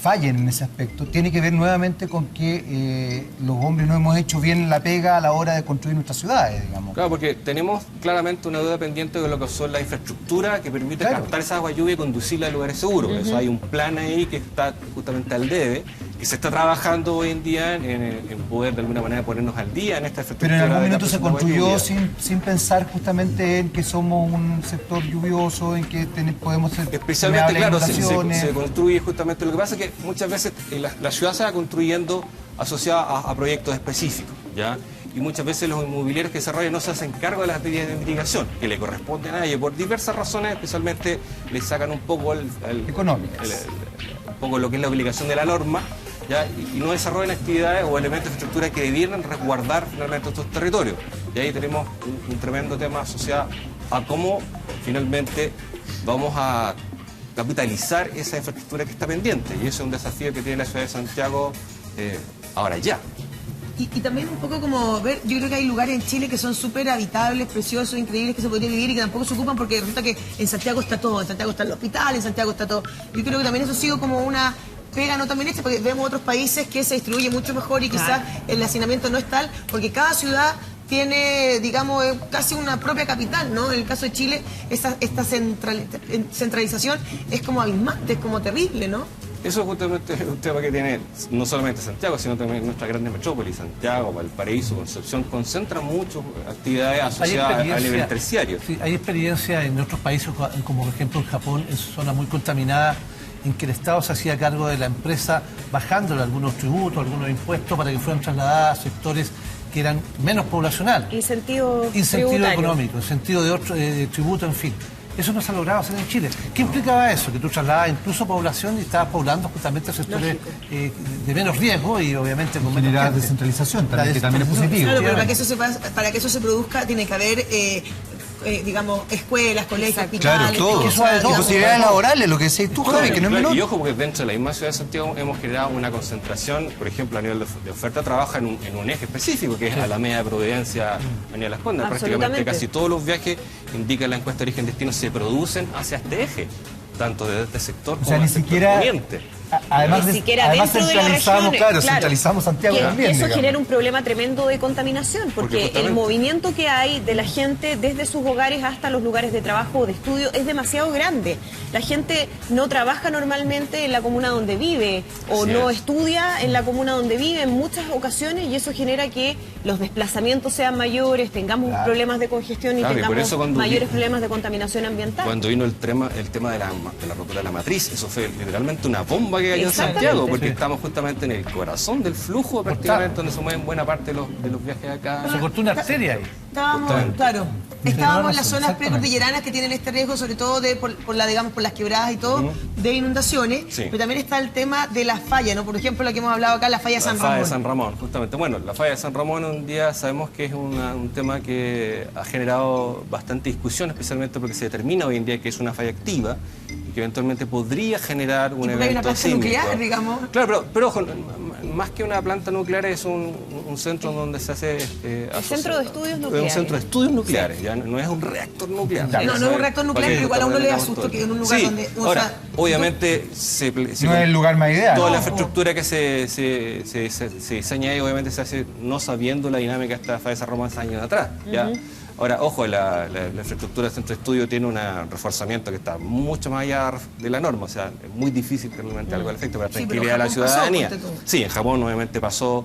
fallen en ese aspecto tiene que ver nuevamente con que los hombres no hemos hecho bien la pega a la hora de construir nuestras ciudades, digamos. Claro, porque tenemos claramente una deuda pendiente de lo que son la infraestructura que permite Claro. captar esa agua lluvia y conducirla a lugares seguros. Eso hay un plan ahí que está justamente al debe, que se está trabajando hoy en día en poder de alguna manera ponernos al día en esta infraestructura. Pero en algún de minuto se captación de agua construyó lluvia. sin pensar justamente en que somos un sector lluvioso, en que podemos ser Especialmente, permeables a claro, inundaciones. se construye justamente. Lo que pasa es que muchas veces la ciudad se va construyendo asociada a proyectos específicos, ¿ya? Y muchas veces los inmobiliarios que desarrollan no se hacen cargo de las medidas de mitigación que le corresponden a ellos por diversas razones, especialmente le sacan un poco Económicas. un poco lo que es la obligación de la norma, ¿ya? Y no desarrollan actividades o elementos de infraestructura que debieran resguardar finalmente estos territorios. Y ahí tenemos un tremendo tema asociado a cómo finalmente vamos a capitalizar esa infraestructura que está pendiente. Y ese es un desafío que tiene la ciudad de Santiago ahora ya. Y también un poco como ver, yo creo que hay lugares en Chile que son súper habitables, preciosos, increíbles, que se podría vivir y que tampoco se ocupan porque resulta que en Santiago está todo, en Santiago está el hospital, en Santiago está todo. Yo creo que también eso ha sido como una pega no también hecha, porque vemos otros países que se distribuye mucho mejor y quizás el hacinamiento no es tal, porque cada ciudad tiene, digamos, casi una propia capital, ¿no? En el caso de Chile, esta centralización es como abismante, es como terrible, ¿no? Eso es justamente un tema que tiene no solamente Santiago, sino también nuestras grandes metrópolis, Santiago, Valparaíso, Concepción, concentran muchas actividades asociadas al nivel terciario. Sí, hay experiencia en otros países, como por ejemplo en Japón, en zonas muy contaminadas, en que el Estado se hacía cargo de la empresa bajándole algunos tributos, algunos impuestos para que fueran trasladadas a sectores que eran menos poblacionales. Incentivo Económico, incentivo de otro tributo, en fin. Eso no se ha logrado hacer en Chile. ¿Qué implicaba eso? Que tú trasladabas incluso población y estabas poblando justamente sectores de menos riesgo y obviamente con menos generar descentralización también, que también es positivo. Claro, pero para que eso se produzca tiene que haber digamos, escuelas, colegios, hospitales. Claro, todo. Posibilidades laborales, lo que decís tú, Javi, que no es menor. Y ojo, porque dentro de la misma ciudad de Santiago hemos generado una concentración, por ejemplo, a nivel de oferta, trabaja en un eje específico, que es Alameda, Providencia, Avenida Las Condes. Prácticamente casi todos los viajes, indica la encuesta de origen-destino, se producen hacia este eje, tanto desde este sector como ni siquiera oriente. Además centralizamos, centralizamos Santiago también. Eso genera un problema tremendo de contaminación, porque el movimiento que hay de la gente desde sus hogares hasta los lugares de trabajo o de estudio es demasiado grande. La gente no trabaja normalmente en la comuna donde vive o no estudia en la comuna donde vive en muchas ocasiones, y eso genera que los desplazamientos sean mayores, tengamos problemas de congestión y tengamos mayores problemas de contaminación ambiental. Cuando vino el tema de la rotura de la matriz, eso fue literalmente una bomba que cayó en Santiago, porque estamos justamente en el corazón del flujo, prácticamente donde se mueven buena parte de los viajes acá. Se cortó una arteria ahí. Estábamos en las zonas precordilleranas que tienen este riesgo, sobre todo por las quebradas y todo, de inundaciones, pero también está el tema de las fallas, ¿no? Por ejemplo, la que hemos hablado acá, la falla de San Ramón. La falla de San Ramón, justamente. Bueno, la falla de San Ramón un día sabemos que es un tema que ha generado bastante discusión, especialmente porque se determina hoy en día que es una falla activa y que eventualmente podría generar un evento hay una planta nuclear, digamos. Claro, pero ojo, más que una planta nuclear es un centro donde se hace... el centro de estudios nucleares. Es un centro de estudios nucleares, ya no es un reactor nuclear. No es un reactor nuclear, pero igual a uno le da susto que en un lugar donde... Ahora, obviamente... no es el lugar más ideal. Toda la infraestructura que se diseña ahí, obviamente se hace no sabiendo la dinámica de esta falla de San Ramón hace años atrás, ¿ya? Ahora, ojo, la infraestructura del centro de estudio tiene un reforzamiento que está mucho más allá de la norma, o sea, es muy difícil que realmente algo al efecto para la tranquilidad de la ciudadanía. Sí, en Japón obviamente pasó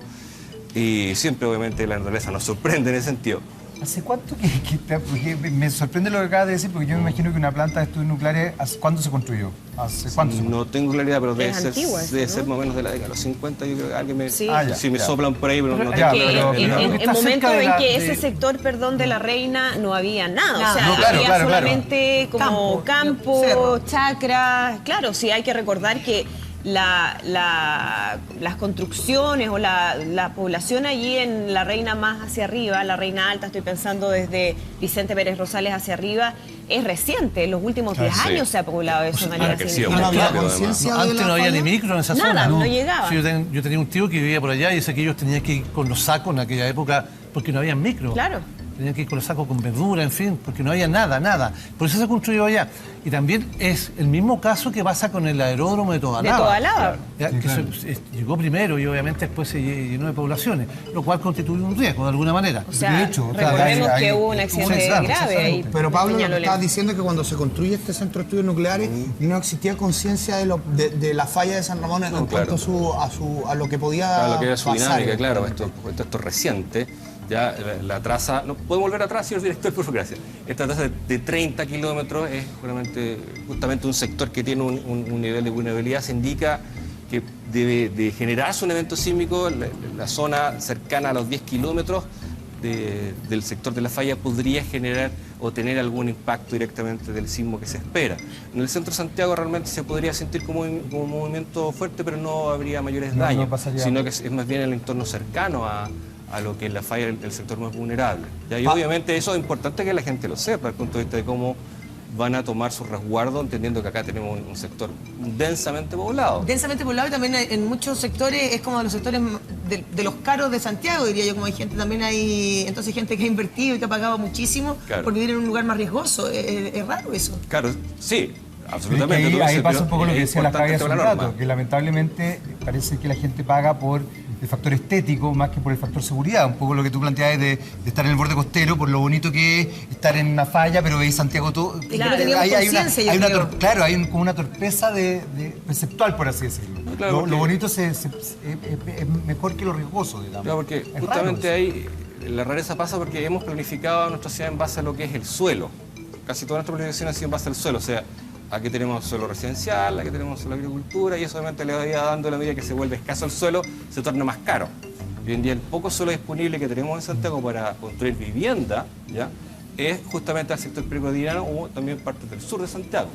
y siempre obviamente la naturaleza nos sorprende en ese sentido. ¿Hace cuánto porque me sorprende lo que acabas de decir, porque yo me imagino que una planta de estudios nucleares, ¿cuándo se construyó? ¿Hace cuánto? No tengo claridad, pero debe ser más o menos de la década de los 50, yo creo que alguien me soplan por ahí, pero no tengo claridad. En momentos en que ese sector, de la Reina no había nada, o sea, había solamente como campo, chacra. Claro, sí, hay que recordar que las construcciones o la población allí en la Reina más hacia arriba, la Reina Alta, estoy pensando desde Vicente Pérez Rosales hacia arriba, es reciente. En los últimos 10 años se ha poblado de esa manera. Antes no había ni micro en esa zona. No llegaba. Sí, yo tenía un tío que vivía por allá y dice que ellos tenían que ir con los sacos en aquella época porque no había micro. Claro. Tenían que ir con los sacos con verdura, en fin, porque no había nada. Por eso se construyó allá. Y también es el mismo caso que pasa con el aeródromo de Tobalaba. Llegó primero y obviamente después se llenó de poblaciones, lo cual constituye un riesgo de alguna manera. O sea, de hecho, recordemos que hubo un accidente grave ahí. Pero Pablo, estabas diciendo que cuando se construye este centro de estudios nucleares no existía conciencia de la falla de San Ramón en cuanto a lo que podía a lo que era su pasar. dinámica, claro. Esto es reciente. Ya la traza, no puedo volver atrás, señor director, por favor, gracias. Esta traza de 30 kilómetros es justamente un sector que tiene un nivel de vulnerabilidad. Se indica que debe de generarse un evento sísmico, la zona cercana a los 10 kilómetros del sector de la falla podría generar o tener algún impacto directamente del sismo que se espera. En el centro de Santiago realmente se podría sentir como un movimiento fuerte, pero no habría mayores daños, sino que es más bien el entorno cercano a lo que es la falla del sector más vulnerable. ¿Ya? Y obviamente eso es importante que la gente lo sepa, desde el punto de vista de cómo van a tomar su resguardo, entendiendo que acá tenemos un sector densamente poblado. Densamente poblado, y también en muchos sectores es como de los sectores de los caros de Santiago, diría yo, como hay gente, también hay gente que ha invertido y que ha pagado muchísimo por vivir en un lugar más riesgoso. Es raro eso. Claro, sí. Absolutamente. Ahí pasa un poco lo que decía la Javi hace un rato, que lamentablemente parece que la gente paga por el factor estético más que por el factor seguridad. Un poco lo que tú planteabas de estar en el borde costero, por lo bonito que es estar en una falla, pero veis Santiago todo. Claro, hay como una torpeza perceptual, por así decirlo. Claro, lo bonito es mejor que lo riesgoso, digamos. Claro, porque justamente ahí la rareza pasa porque hemos planificado nuestra ciudad en base a lo que es el suelo. Casi toda nuestra planificación ha sido en base al suelo, o sea, Aquí tenemos suelo residencial, aquí tenemos suelo agricultura, y eso obviamente le va dando, a la medida que se vuelve escaso el suelo, se torna más caro. Hoy en día el poco suelo disponible que tenemos en Santiago para construir vivienda, ¿ya?, es justamente el sector precordillerano o también partes del sur de Santiago,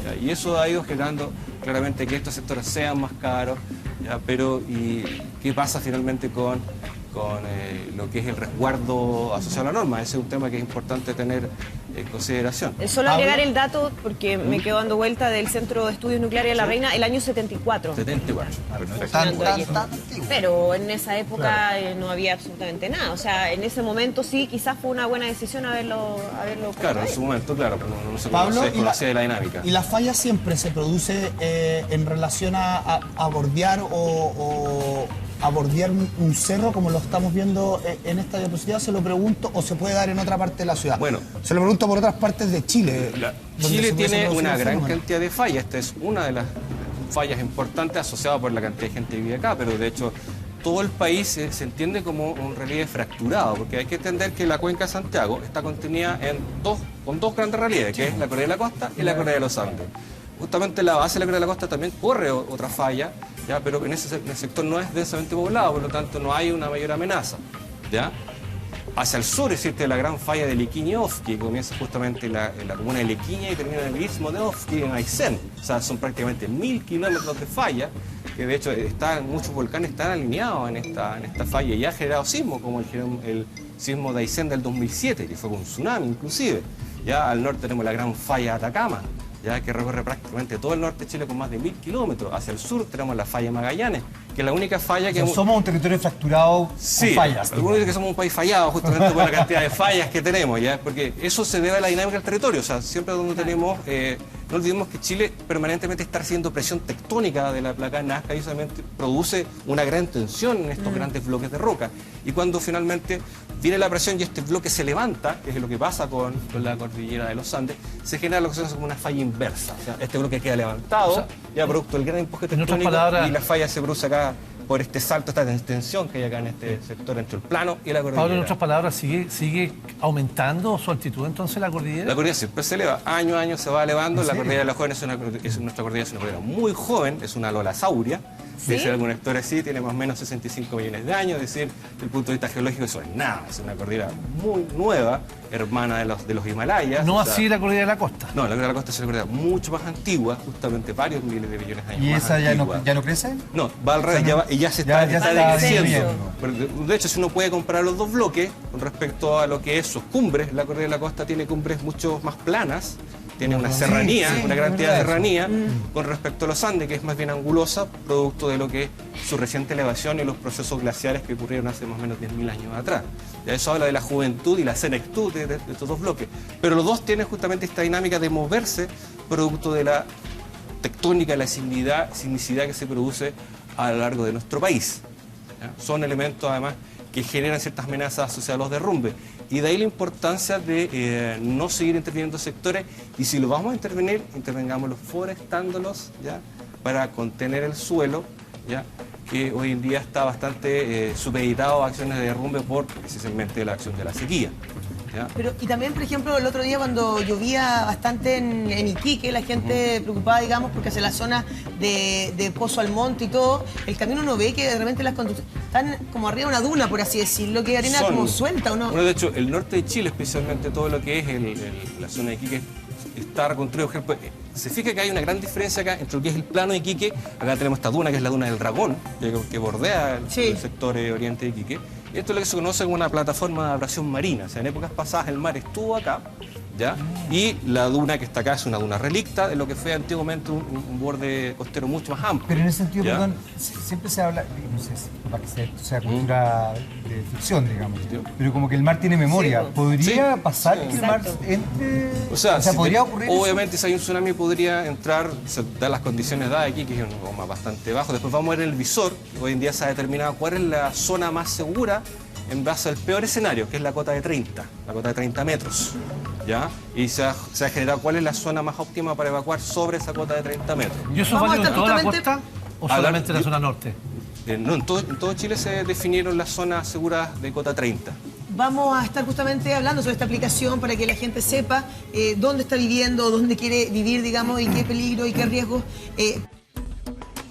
¿ya? Y eso ha ido generando claramente que estos sectores sean más caros, ¿ya? Pero ¿y qué pasa finalmente con lo que es el resguardo asociado a la norma? Ese es un tema que es importante tener en consideración. Solo agregar el dato, porque me quedo dando vuelta, del Centro de Estudios Nucleares de la Reina, el año 74. 74. Pero en esa época no había absolutamente nada. O sea, en ese momento sí, quizás fue una buena decisión haberlo Claro, en su momento, claro, no se conocía de la dinámica. ¿Y la falla siempre se produce en relación a bordear o a bordear un cerro como lo estamos viendo en esta diapositiva? Se lo pregunto, o se puede dar en otra parte de la ciudad. Bueno, se lo pregunto por otras partes de Chile. Chile tiene una gran cantidad de fallas. Esta es una de las fallas importantes asociadas por la cantidad de gente que vive acá, pero de hecho todo el país se entiende como un relieve fracturado, porque hay que entender que la cuenca de Santiago está contenida con dos grandes relieves, que es la cordillera de la costa y la cordillera de los Andes. Justamente la base de la cordillera de la costa también corre otra falla, ¿ya? Pero en ese sector no es densamente poblado, por lo tanto no hay una mayor amenaza, ¿ya? Hacia el sur existe la gran falla de Lequini-Ofqui, que comienza justamente en la comuna de Lequiña y termina en el istmo de Ofqui, en Aysén. O sea, son prácticamente 1000 kilómetros de falla, que de hecho muchos volcanes están alineados en esta falla y ha generado sismos, como el sismo de Aysén del 2007, que fue con un tsunami inclusive. Ya al norte tenemos la gran falla de Atacama, ya que recorre prácticamente todo el norte de Chile con más de 1000 kilómetros. Hacia el sur tenemos la falla Magallanes, que es la única falla que... Somos un territorio fracturado con fallas. Algunos dicen que somos un país fallado justamente por la cantidad de fallas que tenemos, ¿ya? Porque eso se debe a la dinámica del territorio. O sea, siempre donde tenemos... no olvidemos que Chile permanentemente está recibiendo presión tectónica de la placa de Nazca y solamente produce una gran tensión en estos grandes bloques de roca. Y cuando finalmente viene la presión y este bloque se levanta, que es lo que pasa con la cordillera de los Andes, se genera lo que se llama como una falla inversa. O sea, este bloque queda levantado, ya producto del gran empuje tectónico, y la falla se produce acá por este salto, esta tensión que hay acá en este sector entre el plano y la cordillera. Pablo, en otras palabras, ¿sigue aumentando su altitud entonces la cordillera? La cordillera siempre se eleva, año a año se va elevando. La cordillera de los jóvenes nuestra cordillera es una cordillera muy joven, es una lolasauria. ¿Sí? Dice algún actor así, tiene más o menos 65 millones de años, es decir, desde el punto de vista geológico eso es nada, es una cordillera muy nueva, hermana de los Himalayas. No así la cordillera de la costa. No, la cordillera de la costa es una cordillera mucho más antigua, justamente varios miles de millones de años ¿Y más esa antigua. ya no crece? No, va al revés, ya se está decreciendo. De hecho, si uno puede comparar los dos bloques con respecto a lo que es sus cumbres, la cordillera de la costa tiene cumbres mucho más planas, tiene una serranía, una gran cantidad de serranía, con respecto a los Andes, que es más bien angulosa, producto de lo que es su reciente elevación y los procesos glaciares que ocurrieron hace más o menos 10.000 años atrás. Ya eso habla de la juventud y la senectud de estos dos bloques. Pero los dos tienen justamente esta dinámica de moverse, producto de la tectónica, la sismicidad que se produce a lo largo de nuestro país. ¿Ya? Son elementos, además, que generan ciertas amenazas asociadas a los derrumbes. Y de ahí la importancia de no seguir interviniendo sectores, y si lo vamos a intervenir, intervengámoslos forestándolos, ¿ya?, para contener el suelo, ¿ya?, que hoy en día está bastante supeditado a acciones de derrumbe por precisamente la acción de la sequía. ¿Ya? Pero, y también, por ejemplo, el otro día cuando llovía bastante en Iquique, la gente preocupada, digamos, porque hacia la zona de Pozo Almonte y todo, el camino uno ve que de repente las construcciones están como arriba de una duna, por así decirlo, que arena como suelta, ¿o no? Bueno, de hecho, el norte de Chile, especialmente todo lo que es la zona de Iquique, está reconstruido. Por ejemplo, se fija que hay una gran diferencia acá entre lo que es el plano de Iquique. Acá tenemos esta duna, que es la duna del Dragón, que bordea el sector oriente de Iquique. Esto es lo que se conoce como una plataforma de abrasión marina. O sea, en épocas pasadas el mar estuvo acá, ¿ya? Y la duna que está acá es una duna relicta de lo que fue antiguamente un borde costero mucho más amplio. Pero en ese sentido, ¿ya? perdón, siempre se habla, no sé, para que sea cultura de ficción, digamos, pero como que el mar tiene memoria. Sí, ¿Podría pasar que el mar Exacto. entre...? O sea, ¿podría ocurrir obviamente si hay un tsunami podría entrar, dadas las condiciones dadas aquí, que es un coma bastante bajo. Después vamos a ver en el visor, hoy en día se ha determinado cuál es la zona más segura en base al peor escenario, que es la cota de 30 metros. ¿Ya? Y se ha generado cuál es la zona más óptima para evacuar sobre esa cota de 30 metros. ¿Y eso es Vamos a válido en estar toda la justamente- costa o solamente en la zona norte? No, en todo Chile se definieron las zonas seguras de cota 30. vamos a estar justamente hablando sobre esta aplicación para que la gente sepa dónde está viviendo, dónde quiere vivir, digamos, y qué peligro y qué riesgos.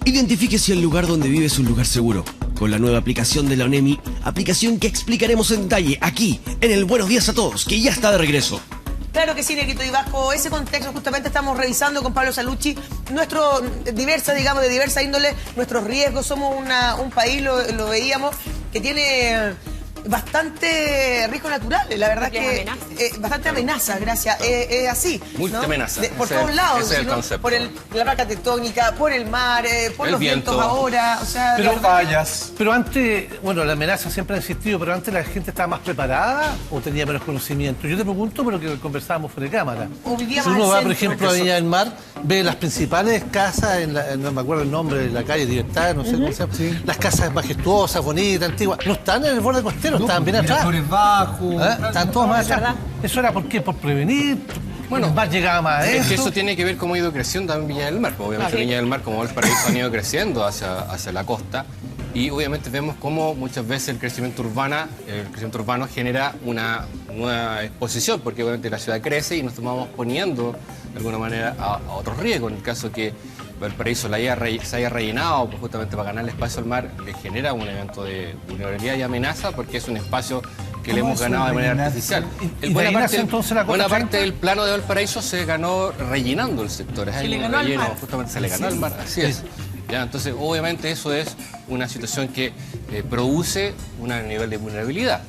Identifique si el lugar donde vive es un lugar seguro. Con la nueva aplicación de la ONEMI, aplicación que explicaremos en detalle aquí, en el Buenos Días a Todos, que ya está de regreso. Claro que sí, Negrito, y bajo ese contexto justamente estamos revisando con Pablo Salucci de diversa índole, nuestros riesgos. Somos un país, lo veíamos, que tiene bastante riesgos naturales, la verdad que bastante amenaza, gracias, es así. Mucha amenaza. Por todos lados, ese es el concepto. por la placa tectónica, por el mar, por los vientos ahora, o sea... Pero fallas. Pero antes, bueno, la amenaza siempre ha existido, pero antes la gente estaba más preparada o tenía menos conocimiento. Yo te pregunto, pero que conversábamos fuera de cámara. O vivía si más uno al va, por centro. ejemplo, a Viña del Mar, ve las principales casas, no me acuerdo el nombre de la calle, Libertad, no sé cómo se llama, las casas majestuosas, bonitas, antiguas, no están en el borde costero, están bien atrás. Bajos. Están todos más atrás. ¿Eso era por qué? ¿Por prevenir? Bueno, más llegaba más a Es que eso. eso tiene que ver cómo ha ido creciendo también Viña del Mar. Obviamente Viña del Mar, como Valparaíso, han ido creciendo hacia la costa. Y obviamente vemos cómo muchas veces el crecimiento urbano genera una nueva exposición, porque obviamente la ciudad crece y nos estamos poniendo de alguna manera a otros riesgos. En el caso que Valparaíso se haya rellenado pues, justamente para ganar el espacio al mar, le genera un evento de vulnerabilidad y amenaza porque es un espacio que le hemos ganado de manera artificial. Buena parte del plano de Valparaíso se ganó rellenando el sector. Se le ganó al mar. Justamente se le ganó al mar, así es. ¿Ya? Entonces, obviamente eso es una situación que produce un nivel de vulnerabilidad.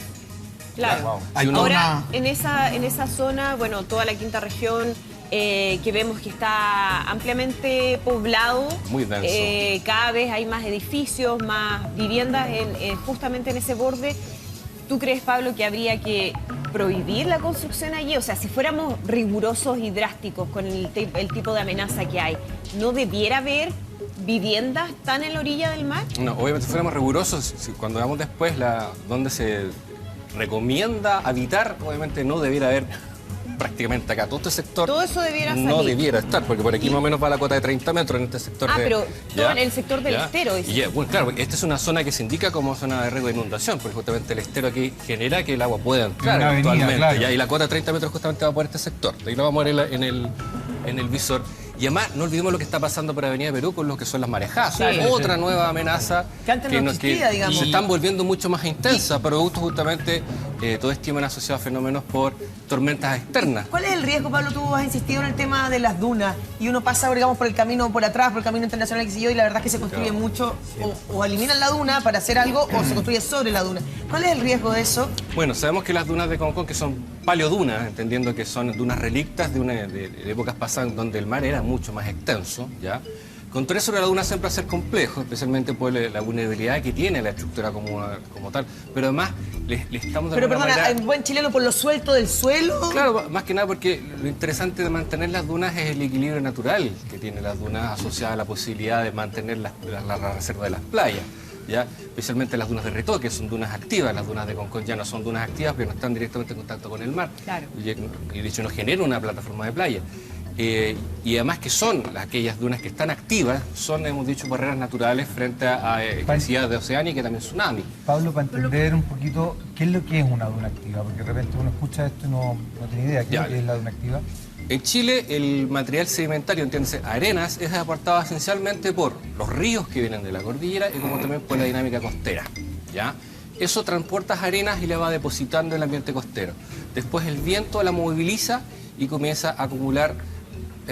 Claro. Ahora, en esa zona, bueno, toda la quinta región, que vemos que está ampliamente poblado. Muy denso. Cada vez hay más edificios, más viviendas justamente en ese borde. ¿Tú crees, Pablo, que habría que prohibir la construcción allí? O sea, si fuéramos rigurosos y drásticos con el tipo de amenaza que hay, ¿no debiera haber viviendas tan en la orilla del mar? No, obviamente si fuéramos rigurosos, cuando veamos después donde se recomienda habitar, obviamente no debiera haber prácticamente acá. Todo este sector todo eso debiera salir. No debiera estar, porque por aquí más o menos va la cuota de 30 metros en este sector. Pero todo en el sector del estero. Bueno, claro, esta es una zona que se indica como zona de riesgo de inundación, porque justamente el estero aquí genera que el agua pueda entrar actualmente. Claro. Y la cuota de 30 metros justamente va por este sector. Ahí lo vamos a ver en el visor. Y además, no olvidemos lo que está pasando por Avenida Perú con lo que son las marejadas. Otra nueva amenaza que antes no existía, digamos. Se están volviendo mucho más intensas, producto justamente todo este tema asociado a fenómenos por tormentas externas. ¿Cuál es el riesgo, Pablo? Tú has insistido en el tema de las dunas y uno pasa, digamos, por el camino por atrás, por el camino internacional que siguió y la verdad es que se construye mucho, o eliminan la duna para hacer algo o se construye sobre la duna. ¿Cuál es el riesgo de eso? Bueno, sabemos que las dunas de Concón, que son paleodunas, entendiendo que son dunas relictas de épocas pasadas donde el mar era mucho más extenso, ¿ya? Construir sobre la duna siempre va a ser complejo, especialmente por la vulnerabilidad que tiene la estructura como tal, pero además le estamos dando. Pero perdona, en buen chileno, por lo suelto del suelo. Claro, más que nada porque lo interesante de mantener las dunas es el equilibrio natural que tienen las dunas asociada a la posibilidad de mantener la reserva de las playas. ¿Ya? Especialmente las dunas de Retó, que son dunas activas. Las dunas de Concón ya no son dunas activas, pero no están directamente en contacto con el mar. Claro. Y de hecho no generan una plataforma de playa. Y además que son aquellas dunas que están activas, son, hemos dicho, barreras naturales frente a capacidades de oceánica y también tsunami. Pablo, para entender un poquito qué es lo que es una duna activa, porque de repente uno escucha esto y no tiene idea qué es lo que es la duna activa. En Chile, el material sedimentario, entiéndase, arenas, es aportado esencialmente por los ríos que vienen de la cordillera y como también por la dinámica costera, ¿ya? Eso transporta arenas y la va depositando en el ambiente costero. Después el viento la moviliza y comienza a acumular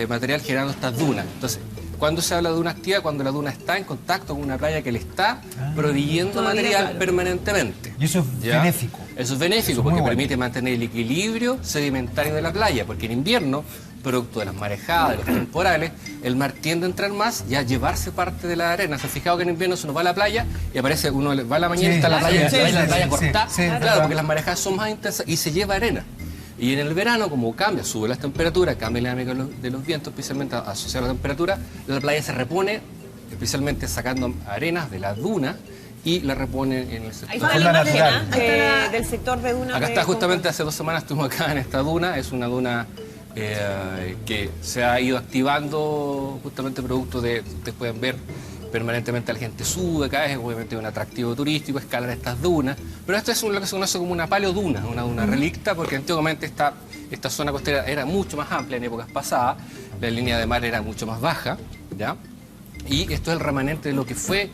material generando estas dunas. Entonces, ¿cuándo se habla de duna activa? Cuando la duna está en contacto con una playa que le está proveyendo material permanentemente. Y eso es benéfico. Eso es benéfico porque permite mantener el equilibrio sedimentario de la playa, porque en invierno, producto de las marejadas, de los temporales, el mar tiende a entrar más y a llevarse parte de la arena. ¿Se ha fijado que en invierno se nos va a la playa y aparece, uno va a la mañana y está la playa cortada? Claro, porque las marejadas son más intensas y se lleva arena. Y en el verano, como sube las temperaturas, cambia la dinámica de los vientos, especialmente asociado a la temperatura, la playa se repone, especialmente sacando arenas de la duna y la repone en el sector. Ahí está la imagen del sector de duna. Acá está justamente, hace 2 semanas estuvimos acá en esta duna, es una duna que se ha ido activando justamente producto de, ustedes pueden ver, permanentemente la gente sube, acá es obviamente un atractivo turístico, escalar estas dunas, pero esto es lo que se conoce como una paleoduna, una duna relicta, porque antiguamente esta zona costera era mucho más amplia en épocas pasadas, la línea de mar era mucho más baja, ¿ya? Y esto es el remanente de lo que fue